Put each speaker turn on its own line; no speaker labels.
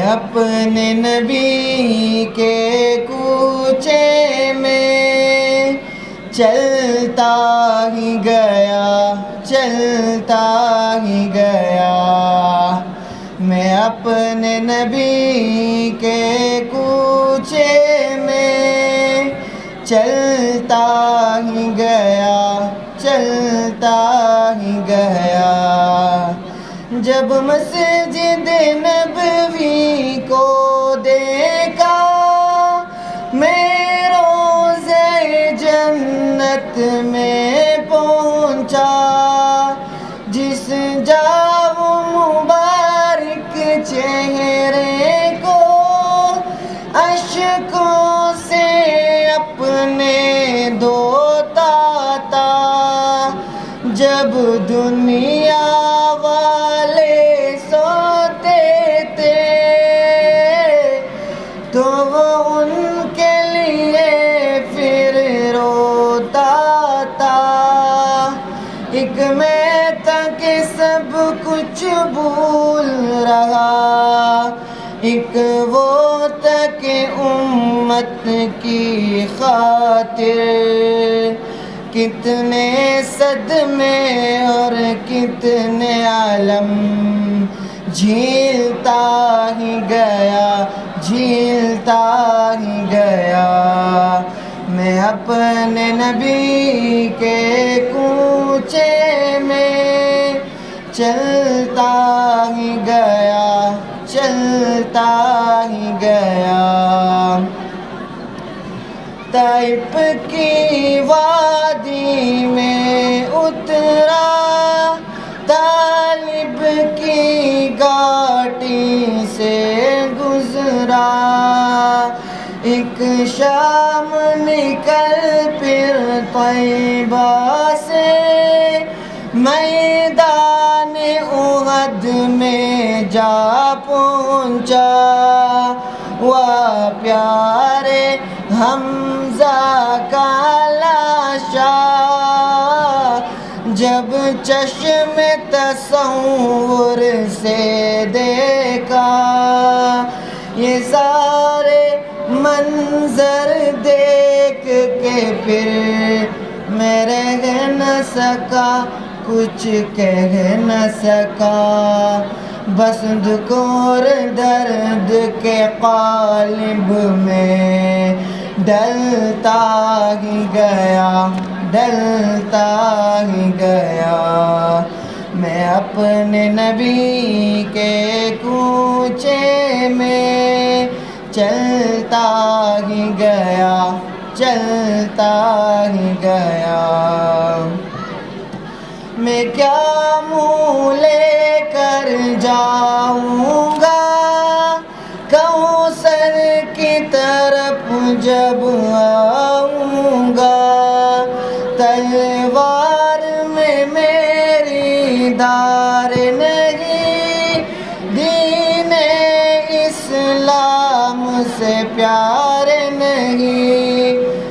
اپنے نبی کے کوچے میں چلتا ہی گیا، چلتا ہی گیا۔ میں اپنے نبی کے کوچے میں چلتا ہی گیا، چلتا ہی گیا۔ جب مسجد نبوی کو دیکھا میں روضے جنت میں پہنچا، جس جا وہ مبارک چہرے کو اشکوں سے اپنے دھوتا تھا۔ جب دنیا والے سوتے تھے تو وہ ان کے لیے پھر روتا تھا۔ ایک میں تھا کہ سب کچھ بھول رہا، ایک وہ تھا کہ امت کی خاطر کتنے صدمے اور کتنے عالم جھیلتا ہی گیا، جھیلتا ہی گیا۔ میں اپنے نبی کے کوچے میں چلتا ہی گیا، چلتا ہی گیا۔ طائف کی وادی میں اترا، طالب کی گھاٹی سے گزرا۔ ایک شام نکل پھر طیبہ سے میدان احد میں جا پہنچا۔ وہ پیارے حمزہ کا لاشا جب چشم تصور سے دیکھا، یہ سارے منظر دیکھ کے پھر میں رہ نہ سکا، کچھ کہہ نہ سکا۔ بس دکھ اور درد کے قالب میں ڈلتا ہی گیا، ڈلتا ہی گیا۔ میں اپنے نبی کے کوچے میں چلتا ہی گیا، چلتا ہی گیا۔ میں کیا منہ لے کر جاؤں گا کوثر کی طرف جب